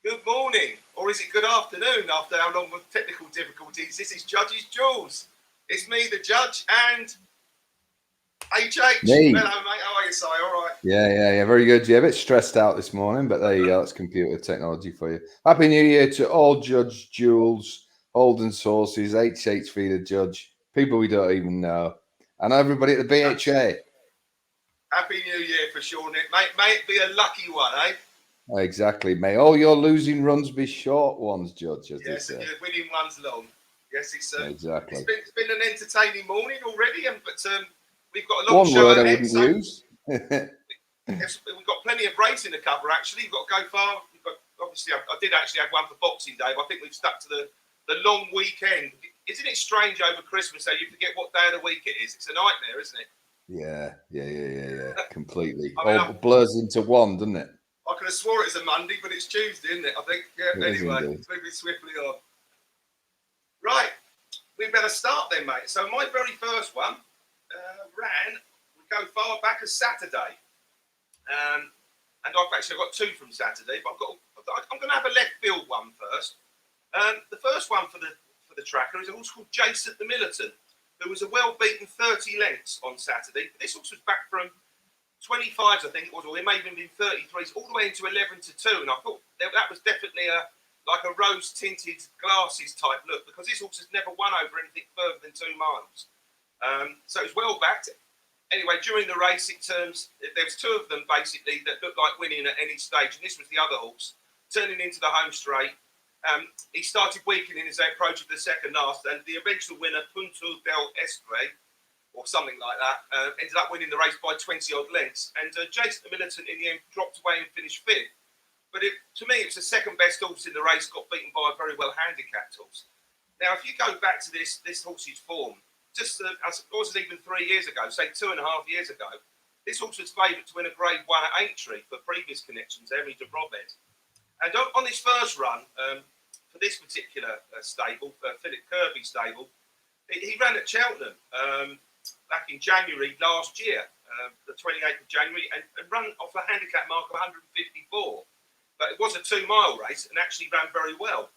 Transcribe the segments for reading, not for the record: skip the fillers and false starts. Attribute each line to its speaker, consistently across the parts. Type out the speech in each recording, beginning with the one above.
Speaker 1: Good morning, or is it good afternoon after how long with technical difficulties? This is Judge's Jules. It's me, the judge, and HH.
Speaker 2: Me.
Speaker 1: Hello, mate. How are you, Si? All right?
Speaker 2: Yeah. Very good. Yeah, a bit stressed out this morning, but there you go. That's computer technology for you. Happy New Year to all Judge Jules, Holden Sources, HH Feeder Judge, people we don't even know, and everybody at the BHA.
Speaker 1: Happy New Year for sure, Nick. May it be a lucky one, eh?
Speaker 2: Exactly. May all your losing runs be short ones, Judge, as
Speaker 1: yes,
Speaker 2: they say.
Speaker 1: And your winning ones long. Yes,
Speaker 2: exactly.
Speaker 1: It's been an entertaining morning already, but we've got a long
Speaker 2: One
Speaker 1: show
Speaker 2: word
Speaker 1: ahead,
Speaker 2: I wouldn't use.
Speaker 1: We've got plenty of racing to cover, actually. We've got to go far. Obviously, I did actually have one for Boxing Day, but I think we've stuck to the long weekend. Isn't it strange over Christmas that you forget what day of the week it is? It's a nightmare, isn't it?
Speaker 2: Yeah. Completely. All blurs into one, doesn't it?
Speaker 1: I could have swore it was a Monday, but it's Tuesday, isn't it? I think. Yeah. Anyway, moving swiftly on. Right, we better start then, mate. So my very first one we go far back as Saturday. And I've got two from Saturday, but I'm going to have a left field one first. The first one for the tracker is a horse called Jason the Militant, who was a well-beaten 30 lengths on Saturday. This horse was back from 25s, I think it was, or it may have been 33s, all the way into 11 to 2. And I thought that was definitely a rose-tinted glasses type look, because this horse has never won over anything further than 2 miles. So it was well backed. Anyway, during the race, there was two of them basically that looked like winning at any stage, and this was the other horse turning into the home straight. He started weakening as they approached the second last, and the eventual winner, Punto del Estre, or something like that, ended up winning the race by 20 odd lengths. And Jason the Militant in the end dropped away and finished fifth. But to me, it was the second best horse in the race, got beaten by a very well handicapped horse. Now, if you go back to this horse's form, just as it wasn't even 3 years ago, say 2.5 years ago, this horse was favourite to win a Grade 1 at Aintree for previous connections, Henry de Brobhead. And on this first run, for this particular stable, Philip Kirby's stable, he ran at Cheltenham back in January last year, the 28th of January, and run off a handicap mark of 154. But it was a 2-mile race and actually ran very well.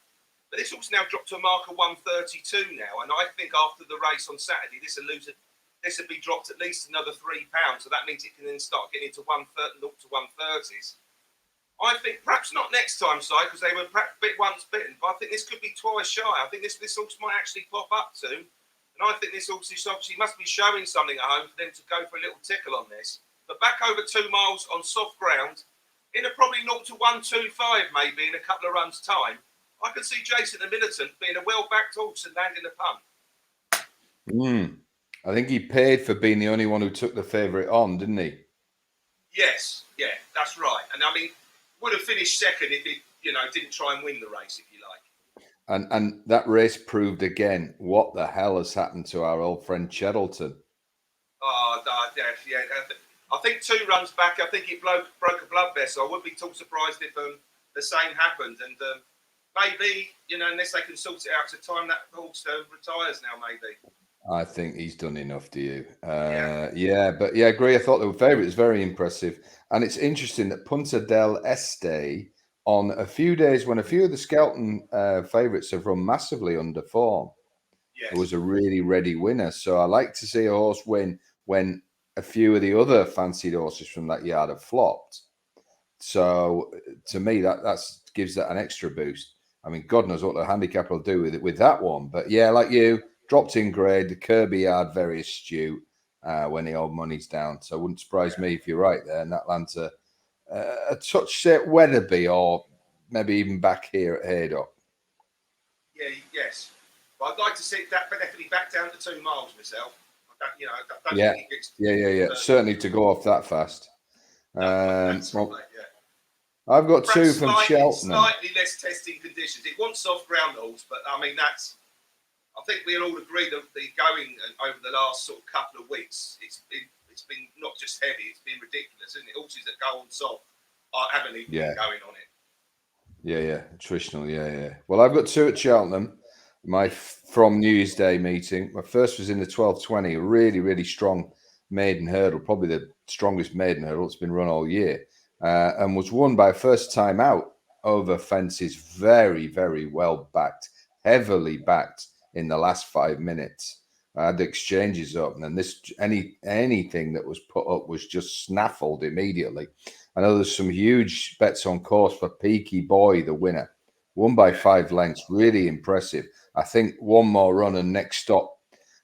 Speaker 1: But this horse now dropped to a mark of 132 now, and I think after the race on Saturday, this will be dropped at least another £3. So that means it can then start getting into 130 to 130s. I think perhaps not next time, Si, because they were perhaps once bitten, but I think this could be twice shy. I think this horse might actually pop up soon, and I think this horse obviously must be showing something at home for them to go for a little tickle on this. But back over 2 miles on soft ground, in a probably 0 to 125 maybe in a couple of runs' time, I can see Jason the Militant being a well-backed horse and landing a punt.
Speaker 2: I think he paid for being the only one who took the favourite on, didn't he?
Speaker 1: Yes, yeah, that's right. And I mean, would have finished second if he, didn't try and win the race, if you like.
Speaker 2: And that race proved again what the hell has happened to our old friend Cheddleton.
Speaker 1: Oh, yeah. I think 2 runs back, I think he broke a blood vessel. I wouldn't be too surprised if the same happened. And maybe, unless they can sort it out to time that horse retires now, maybe.
Speaker 2: I think he's done enough, do you? But I agree. I thought the favourite was very impressive. And it's interesting that Punta del Este, on a few days when a few of the Skelton favourites have run massively under form, it was a really ready winner. So I like to see a horse win when a few of the other fancied horses from that yard have flopped. So to me, that gives that an extra boost. I mean, God knows what the handicap will do with that one. But yeah, like you, dropped in grade. The Kirby yard, very astute when the old money's down. So it wouldn't surprise me if you're right there. And that lands a touch set Weatherby, or maybe even back here at Haydock.
Speaker 1: Yes. But I'd like to see that definitely back down to 2 miles myself. I don't think it gets.
Speaker 2: Yeah. Certainly to go off that fast.
Speaker 1: That's right, yeah.
Speaker 2: I've got perhaps 2 from Cheltenham.
Speaker 1: Slightly less testing conditions. It wants soft ground horse, but I mean I think we'll all agree that the going over the last sort of couple of weeks, it's been not just heavy, it's been ridiculous, isn't it? Horses that go on soft haven't even been going on it.
Speaker 2: Yeah, attritional, yeah. Well, I've got 2 at Cheltenham. From New Year's Day meeting. My first was in the 12:20, a really, really strong maiden hurdle, probably the strongest maiden hurdle that's been run all year, and was won by a first time out over fences, very, very well backed, heavily backed in the last 5 minutes. I had exchanges up, and this anything that was put up was just snaffled immediately. I know there's some huge bets on course for Peaky Boy, the winner, won by 5 lengths, really impressive. I think one more run and next stop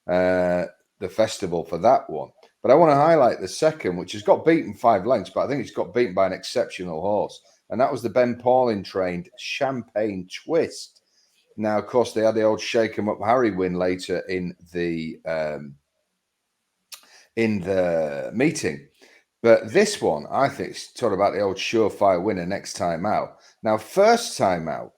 Speaker 2: the festival for that one. But I want to highlight the second, which has got beaten 5 lengths, but I think it's got beaten by an exceptional horse, and that was the Ben Pauling trained Champagne Twist. Now, of course, they had the old Shake 'em Up Harry win later in the meeting. But this one, I think, is sort of about the old surefire winner next time out. Now, first time out,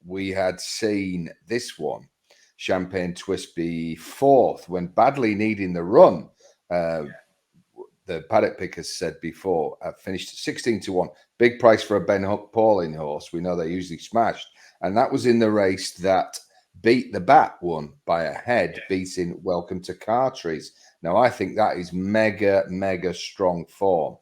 Speaker 2: we had seen this one, Champagne Twist, be 4th when badly needing the run. The paddock pickers said before, finished 16-1. Big price for a Ben Pauling horse. We know they're usually smashed. And that was in the race that Beat the Bat won by a head, beating Welcome to Cartrees. Now, I think that is mega, mega strong form.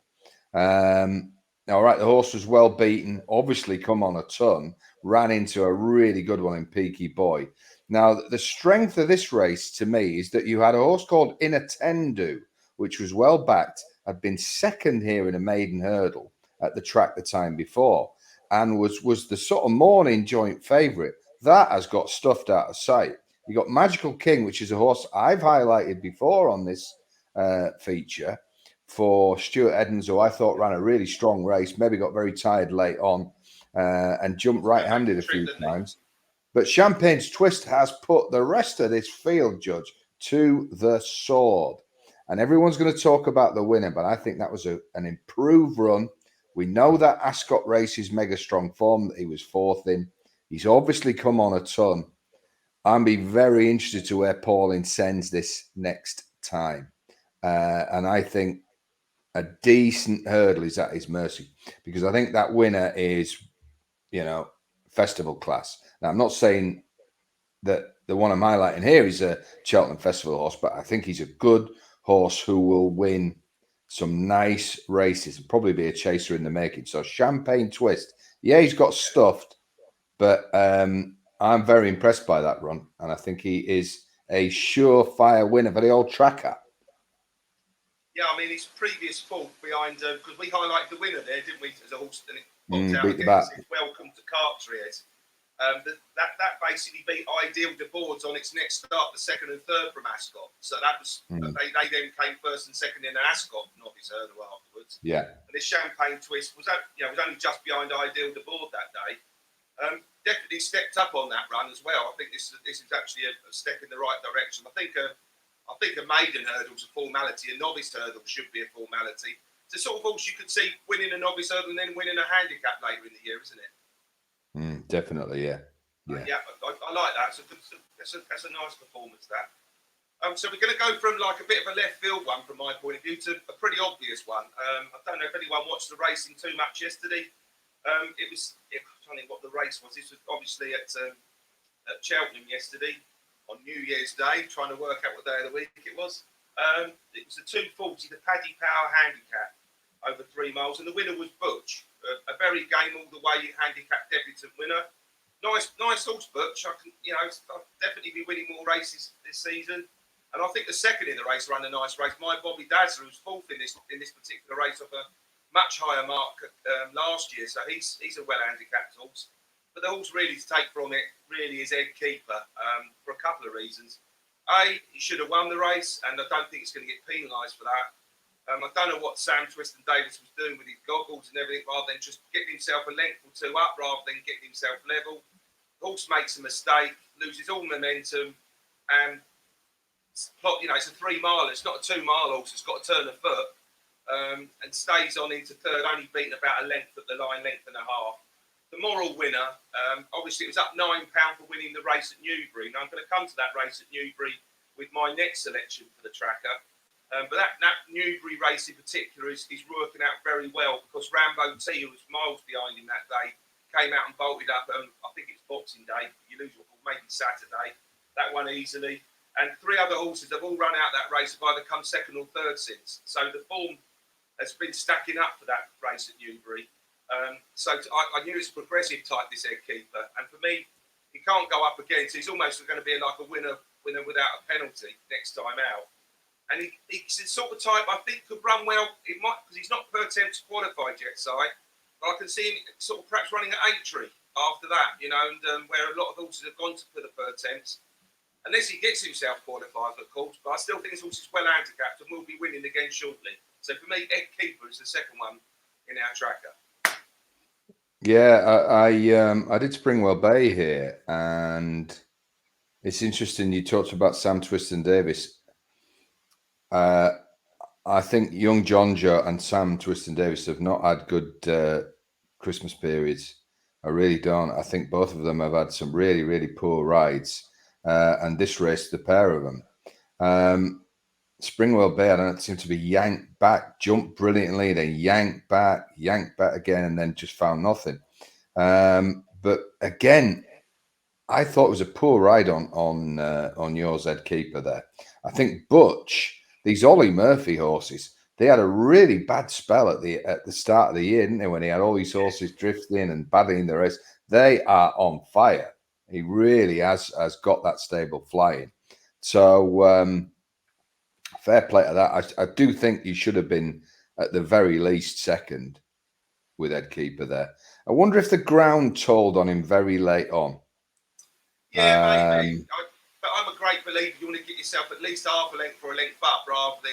Speaker 2: All right, the horse was well beaten, obviously come on a ton, ran into a really good one in Peaky Boy. Now, the strength of this race to me is that you had a horse called Inattendu, which was well backed, had been second here in a maiden hurdle at the track the time before, and was the sort of morning joint favourite. That has got stuffed out of sight. You got Magical King, which is a horse I've highlighted before on this feature for Stuart Eddins, who I thought ran a really strong race, maybe got very tired late on and jumped right-handed a few times. But Champagne's Twist has put the rest of this field, Judge, to the sword. And everyone's going to talk about the winner, but I think that was an improved run. We know that Ascot race is mega strong form that he was 4th in. He's obviously come on a ton. I'm be very interested to where Pauling sends this next time. And I think a decent hurdle is at his mercy, because I think that winner is, festival class. Now, I'm not saying that the one I'm highlighting here is a Cheltenham Festival horse, but I think he's a good horse who will win some nice races and probably be a chaser in the making. So Champagne Twist, yeah, he's got stuffed, but I'm very impressed by that run, and I think he is a surefire winner for the old tracker.
Speaker 1: Yeah, I mean, his previous fault behind, because we highlighted the winner there, didn't we, as a horse, and it popped out
Speaker 2: Beat the
Speaker 1: again.
Speaker 2: Bat.
Speaker 1: Welcome to Cartrees. That basically beat Ideal de Boards on its next start, the 2nd and 3rd from Ascot. So that was they then came 1st and 2nd in an Ascot novice hurdle afterwards.
Speaker 2: Yeah.
Speaker 1: And this Champagne Twist was only just behind Ideal de Board that day. Definitely stepped up on that run as well. I think this is actually a step in the right direction. I think a maiden hurdle is a formality. A novice hurdle should be a formality. It's a sort of horse you could see winning a novice hurdle and then winning a handicap later in the year, isn't it?
Speaker 2: Definitely, yeah.
Speaker 1: I like that. That's a nice performance, that. So we're going to go from like a bit of a left field one from my point of view to a pretty obvious one. I don't know if anyone watched the racing too much yesterday. I'm trying to think what the race was. This was obviously at Cheltenham yesterday on New Year's Day, trying to work out what day of the week it was. It was the 240, the Paddy Power handicap over 3 miles, and the winner was Butch. A very game all the way handicap debutant winner. Nice horse, Butch. I'll definitely be winning more races this season. And I think the second in the race ran a nice race. My Bobby Dazzler, who's 4th in this particular race, off a much higher mark last year. So he's a well handicapped horse. But the horse really to take from it really is Ed Keeper for a couple of reasons. He should have won the race, and I don't think he's going to get penalised for that. I don't know what Sam Twiston Davis was doing with his goggles and everything, rather than just getting himself a length or 2 up, rather than getting himself level. The horse makes a mistake, loses all momentum, and it's a 3 mile. It's not a 2 mile horse. It's got to turn a foot, and stays on into 3rd, only beaten about a length at the line, length and a half. The moral winner, obviously, it was up £9 for winning the race at Newbury. Now I'm going to come to that race at Newbury with my next selection for the tracker. But that Newbury race in particular is working out very well, because Rambo T, who was miles behind him that day, came out and bolted up. I think it's Boxing Day. You lose, maybe Saturday. That won easily. And 3 other horses have all run out that race, have either come 2nd or 3rd since. So the form has been stacking up for that race at Newbury. So I knew it's a progressive type, this Head Keeper, and for me, he can't go up again. So he's almost going to be like a winner without a penalty next time out. And he's the sort of type I think could run well. It might, because he's not per temps qualified yet, side. But I can see him sort of perhaps running at Aintree after that, you know, and where a lot of horses have gone for the per temps. Unless he gets himself qualified, of course. But I still think his horse is well handicapped and will be winning again shortly. So for me, Head Keeper is the second one in our tracker.
Speaker 2: Yeah, I did Springwell Bay here, and it's interesting you talked about Sam Twiston Davis. I think young John Joe and Sam Twiston Davis have not had good Christmas periods. I really don't. I think both of them have had some really, really poor rides, and this race, the pair of them. Springwell Bay, I don't seem to be yanked back, jumped brilliantly, then yanked back again, and then just found nothing. But again, I thought it was a poor ride on yours, Head Keeper there. I think Butch, these Ollie Murphy horses, they had a really bad spell at the start of the year, didn't they? When he had all these horses drifting and battling the race, they are on fire. He really has got that stable flying. So fair play to that. I do think he should have been at the very least second with Head Keeper there. I wonder if the ground told on him very late on.
Speaker 1: Yeah, maybe. But I'm a great believer you want to get yourself at least half a length or a length up rather than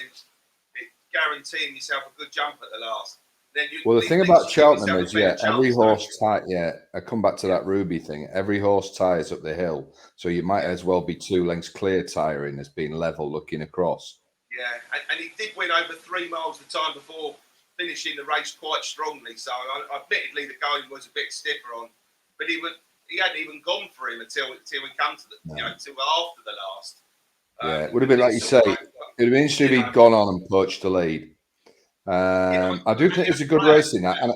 Speaker 1: guaranteeing yourself a good jump at the last.
Speaker 2: Well, the thing about Cheltenham is, every horse tie. Yeah, I come back to that Ruby thing. Every horse tires up the hill, so you might as well be 2 lengths clear tiring as being level looking across.
Speaker 1: Yeah, and he did win over 3 miles the time before finishing the race quite strongly. So admittedly the going was a bit stiffer on, but he hadn't even gone for him until we come to until after the last.
Speaker 2: Yeah, it would have been like you say. It would have been interesting if he'd gone on and poached the lead. I do think it's a good race in that, and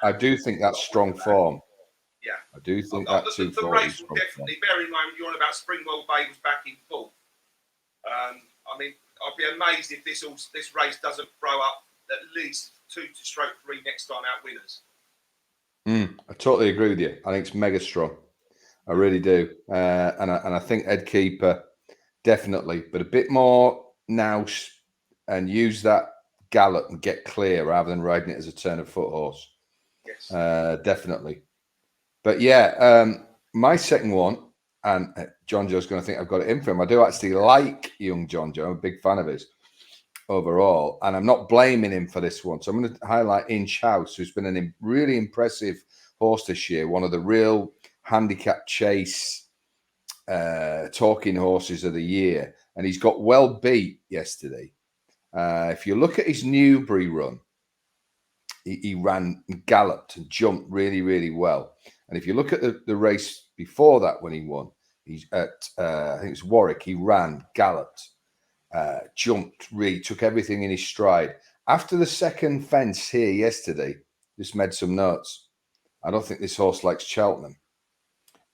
Speaker 2: I do think that's strong form.
Speaker 1: Yeah,
Speaker 2: I do think that too.
Speaker 1: The race will definitely. Bear in mind, you're on about Springwell Bay was back in full. I mean, I'd be amazed if this race doesn't throw up at least 2 to 3 next time out winners.
Speaker 2: I totally agree with you. I think it's mega strong. I really do, and I think Head Keeper definitely, but a bit more nous and use that gallop and get clear rather than riding it as a turn of foot horse.
Speaker 1: Yes,
Speaker 2: definitely. But yeah, my second one, and John Joe's going to think I've got it in for him. I do actually like young John Joe. I'm a big fan of his overall, and I'm not blaming him for this one. So I'm going to highlight Inch House, who's been a really impressive horse this year, one of the real handicap chase talking horses of the year, and he's got well beat yesterday. If you look at his Newbury run, he ran and galloped and jumped really, really well. And if you look at the race before that when he won, he's at I think it's Warwick. He ran, galloped, jumped, really took everything in his stride. After the second fence here yesterday, just made some notes. I don't think this horse likes Cheltenham.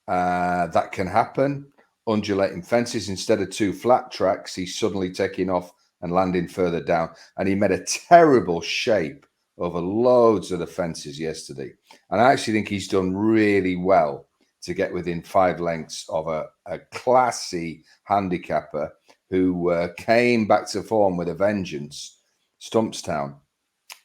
Speaker 2: That can happen. Undulating fences instead of 2 flat tracks, he's suddenly taking off and landing further down. And he made a terrible shape over loads of the fences yesterday. And I actually think he's done really well to get within 5 lengths of a classy handicapper who came back to form with a vengeance, Stumpstown,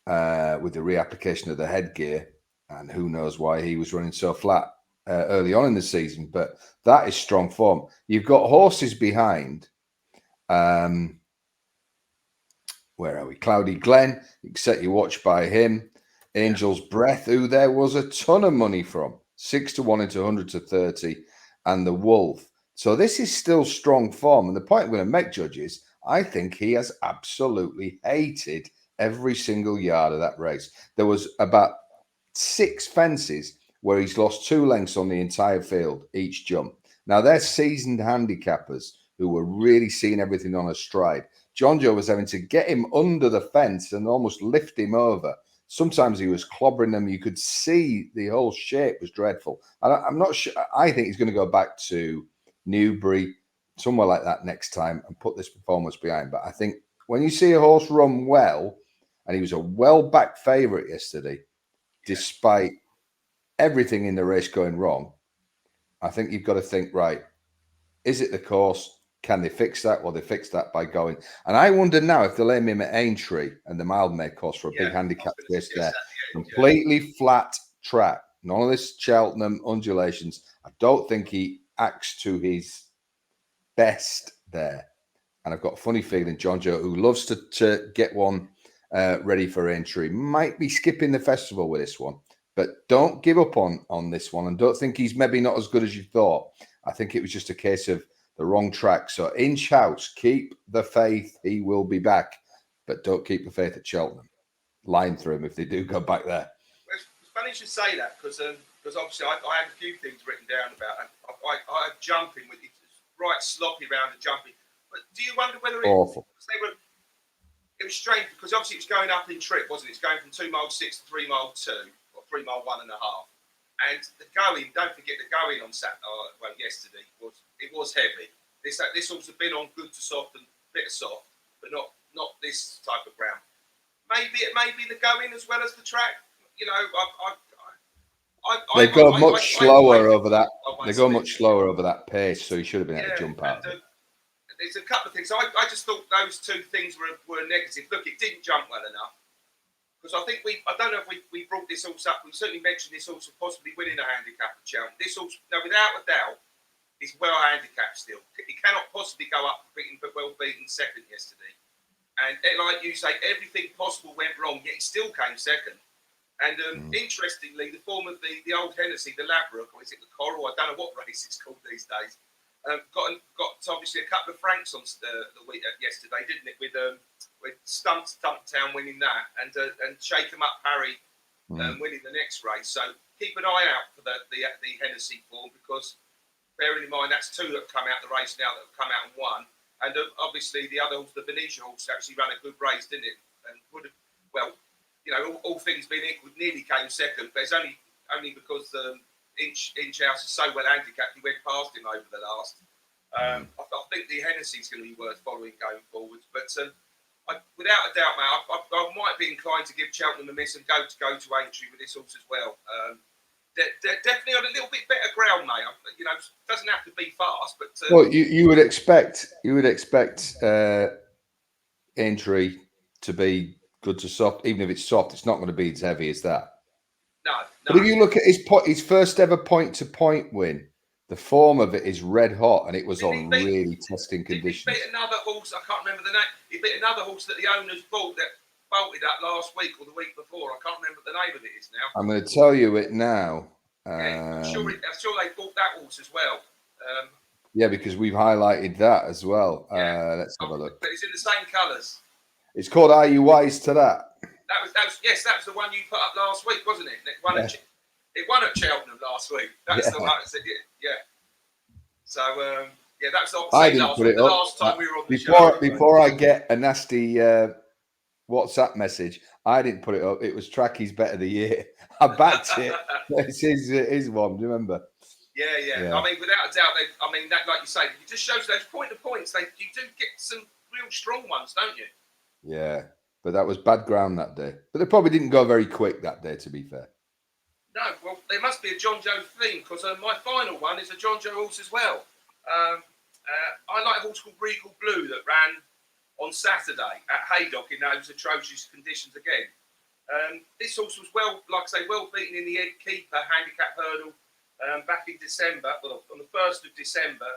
Speaker 2: with the reapplication of the headgear. And who knows why he was running so flat early on in the season. But that is strong form. You've got horses behind. Where are we? Cloudy Glen. You can set your watch by him. Angel's Breath, who there was a ton of money from. 6 to 1 into 100 to 30. And the Wolf. So this is still strong form. And the point I'm going to make, judges, I think he has absolutely hated every single yard of that race. There was about 6 fences where he's lost 2 lengths on the entire field, each jump. Now, they're seasoned handicappers who were really seeing everything on a stride. John Joe was having to get him under the fence and almost lift him over. Sometimes he was clobbering them. You could see the whole shape was dreadful. I'm not sure. I think he's going to go back to Newbury, somewhere like that next time, and put this performance behind. But I think when you see a horse run well, and he was a well-backed favourite yesterday, despite everything in the race going wrong, I think you've got to think, right, is it the course? Can they fix that? Well, they fixed that by going. And I wonder now if they'll aim him at Aintree and the Mildmay course for a big handicap race there. Completely flat track. None of this Cheltenham undulations. I don't think he acts to his best there. And I've got a funny feeling John Joe, who loves to get one ready for entry, might be skipping the festival with this one. But don't give up on this one, and don't think he's maybe not as good as you thought. I think it was just a case of the wrong track. So Inch House, keep the faith. He will be back, but don't keep the faith at Cheltenham. Line through him if they do go back there.
Speaker 1: Well, it's funny you should say that because obviously I had a few things written down about it. I had jumping with it, right sloppy around the jumping. But do you wonder whether
Speaker 2: Awful.
Speaker 1: It was strange because obviously it was going up in trip, wasn't it? It's going from 2 mile 6 to 3 mile 2 or 3 mile 1.5. And the going, don't forget the going on yesterday was heavy. This also been on good to soft and bit of soft, but not this type of ground. Maybe it may be the going as well as the track. You know,
Speaker 2: they go much slower over that. They go much slower over that pace, so he should have been able to jump out.
Speaker 1: There's a couple of things. I just thought those two things were negative. Look, it didn't jump well enough. Because I think I don't know if we brought this horse up. We certainly mentioned this horse possibly winning a handicap at Cheltenham. This horse, now without a doubt, is well handicapped still. He cannot possibly go up beaten, but well beaten second yesterday. And like you say, everything possible went wrong, yet he still came second. And interestingly, the form of the old Hennessy, the Ladbroke, or is it the Coral? I don't know what race it's called these days. Got obviously a couple of francs on the week yesterday, didn't it? With Stumptown winning that, and Shake 'em Up Harry winning the next race. So keep an eye out for the Hennessy form, because bearing in mind that's two that have come out the race now that have come out and won, and obviously the other horse, the Venetia horse, actually ran a good race, didn't it? And would have, well, you know, all things being equal, nearly came second, but it's only because Inch House is so well handicapped, he went past him over the last. I think the Hennessy's going to be worth following going forwards. But without a doubt, mate, I might be inclined to give Cheltenham a miss and go to Aintree with this horse as well. They're definitely on a little bit better ground, mate. You know, it doesn't have to be fast, but
Speaker 2: well, you would expect Aintree to be good to soft. Even if it's soft, it's not going to be as heavy as that.
Speaker 1: No.
Speaker 2: But if you look at his first ever point-to-point win, the form of it is red hot, and it was on really testing conditions.
Speaker 1: He beat another horse, I can't remember the name. He beat another horse that the owners bought that bolted up last week or the week before. I can't remember what the name of it is now.
Speaker 2: I'm going to tell you it now.
Speaker 1: I'm sure they bought that horse as well.
Speaker 2: Yeah, because we've highlighted that as well. Let's have a look.
Speaker 1: But it's in the same colours.
Speaker 2: It's called Are You Wise to That?
Speaker 1: That was the one you put up last week, wasn't it? It won at Cheltenham last week. That's the one. Yeah. So that's not
Speaker 2: I didn't put it up.
Speaker 1: last time we were on the show.
Speaker 2: Before I get a nasty WhatsApp message, I didn't put it up. It was Tracky's Bet of the Year. I backed it. It's his one. Do you remember?
Speaker 1: Yeah. I mean, without a doubt, that, like you say, it just shows those point-to-points. You do get some real strong ones, don't you?
Speaker 2: Yeah, but that was bad ground that day. But they probably didn't go very quick that day, to be fair.
Speaker 1: No, well, there must be a John Joe theme, because my final one is a John Joe horse as well. I like a horse called Regal Blue that ran on Saturday at Haydock in those atrocious conditions again. This horse was well beaten in the Ed Keeper handicap hurdle back in December. Well, on the 1st of December,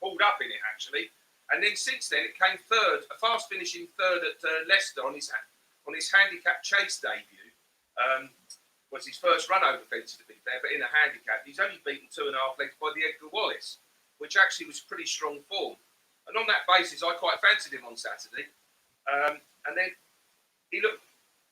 Speaker 1: pulled up in it actually. And then since then, it came third, a fast finishing third at Leicester on his handicap chase debut. Was his first run over fence, to be fair, but in a handicap. He's only beaten 2.5 lengths by the Edgar Wallace, which actually was pretty strong form. And on that basis, I quite fancied him on Saturday. And then he looked,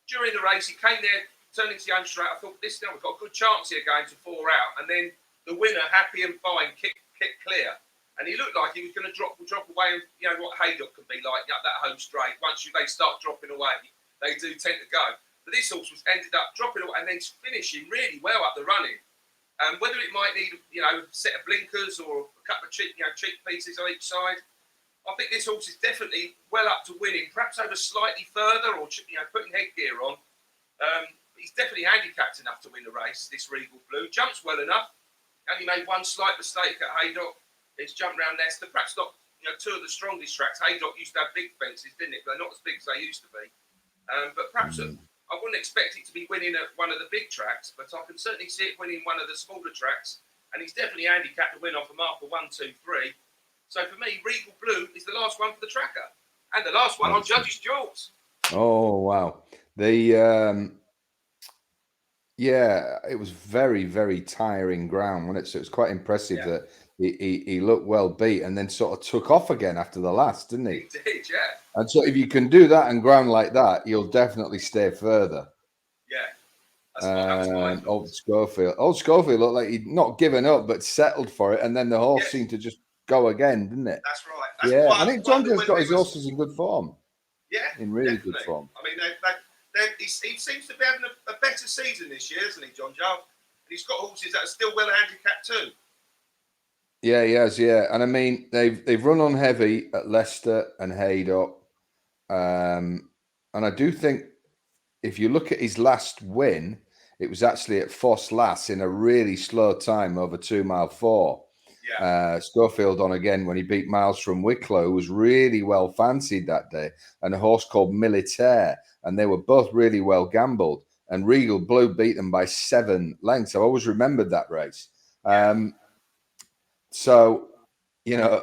Speaker 1: during the race, he came there, turning to the home straight. I thought, we've got a good chance here going to 4 out. And then the winner, Happy and Fine, kicked clear. And he looked like he was going to drop away. And you know what Haydock can be like up that home straight. Once they start dropping away, they do tend to go. But this horse ended up dropping away and then finishing really well up the running. Whether it might need a set of blinkers or a couple of cheek pieces on each side, I think this horse is definitely well up to winning. Perhaps over slightly further or putting headgear on. he's definitely handicapped enough to win the race, this Regal Blue. Jumps well enough. Only made one slight mistake at Haydock. It's jumped round Leicester. Perhaps not, two of the strongest tracks. Haydock used to have big fences, didn't it? But they're not as big as they used to be. But perhaps I wouldn't expect it to be winning at one of the big tracks, but I can certainly see it winning one of the smaller tracks. And he's definitely handicapped to win off a marker 1, 2, 3. So for me, Regal Blue is the last one for the tracker. And the last one on Judges' Jewels.
Speaker 2: Oh, wow. Yeah, it was very, very tiring ground, wasn't it? So it was quite impressive that he looked well beat and then sort of took off again after the last, didn't he?
Speaker 1: He did, yeah.
Speaker 2: And so if you can do that and ground like that, you'll definitely stay further.
Speaker 1: Yeah. That's my
Speaker 2: Old Schofield looked like he'd not given up, but settled for it. And then the horse seemed to just go again, didn't it?
Speaker 1: That's right.
Speaker 2: I think John Joe's got his horses in good form.
Speaker 1: Yeah.
Speaker 2: In really good form.
Speaker 1: I mean, he seems to be having a better season this year, isn't he, John Joe? And he's got horses that are still well handicapped too.
Speaker 2: Yeah, he has, yeah. And I mean, they've run on heavy at Leicester and Haydock. And I do think if you look at his last win, it was actually at Foss Lass in a really slow time over 2 mile 4.
Speaker 1: Yeah.
Speaker 2: Schofield on again when he beat Miles from Wicklow, who was really well fancied that day, and a horse called Militaire, and they were both really well gambled. And Regal Blue beat them by 7 lengths. I always remembered that race. So,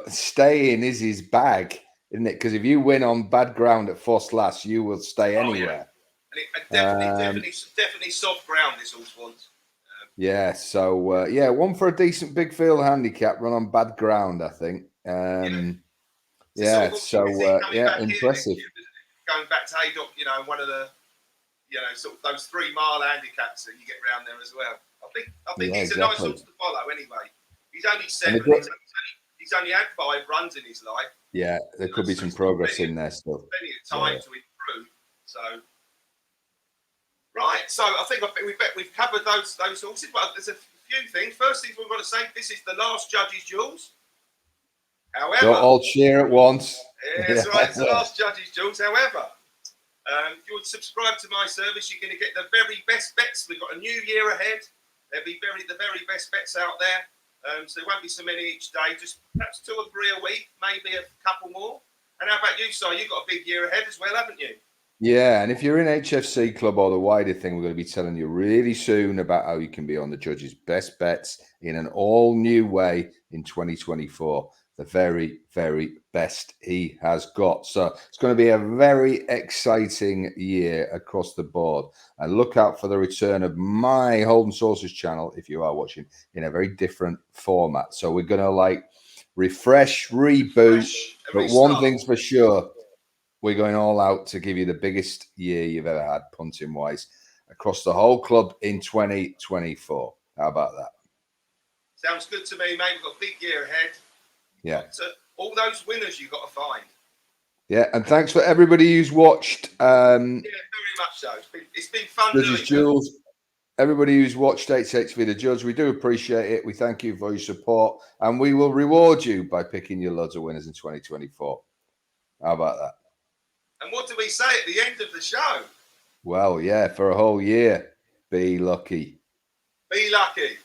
Speaker 2: staying is his bag, isn't it? Because if you win on bad ground at Foss Lass, you will stay anywhere.
Speaker 1: And definitely soft ground this horse wants.
Speaker 2: Yeah, so one for a decent big field handicap run on bad ground, I think. Impressive.
Speaker 1: Going back to Haydock, one of the, sort of those 3 mile handicaps that you get around there as well. I think he's a nice horse to follow anyway. He's only 7. He's only had 5 runs in his life.
Speaker 2: Yeah, there could be some progress in there still.
Speaker 1: Plenty of time to improve. So. Right, so I think we've covered those horses, but there's a few things. First thing we've got to say, this is the last Judges' Jewels. However,
Speaker 2: don't all cheer at once.
Speaker 1: Yeah, that's right. It's the last Judges' Jewels. However, if you would subscribe to my service, you're going to get the very best bets. We've got a new year ahead. There'll be the very best bets out there. So there won't be so many each day. Just perhaps 2 or 3 a week, maybe a couple more. And how about you, Si? You've got a big year ahead as well, haven't you?
Speaker 2: Yeah, and if you're in HFC Club or the wider thing, we're going to be telling you really soon about how you can be on the Judges' best bets in an all-new way in 2024. The very, very best he has got. So it's going to be a very exciting year across the board. And look out for the return of my Holden Sources channel, if you are watching, in a very different format. So we're going to refresh, reboot. But one thing's for sure. We're going all out to give you the biggest year you've ever had, punting-wise, across the whole club in 2024. How about that?
Speaker 1: Sounds good to me, mate. We've got a big year ahead.
Speaker 2: Yeah.
Speaker 1: All those winners you've got to find.
Speaker 2: Yeah, and thanks for everybody who's watched.
Speaker 1: Yeah, very much so. It's been fun doing it.
Speaker 2: Everybody who's watched HHV The Judge, we do appreciate it. We thank you for your support, and we will reward you by picking your loads of winners in 2024. How about that?
Speaker 1: And what do we say at the end of the show?
Speaker 2: Well, yeah, for a whole year, be lucky.
Speaker 1: Be lucky.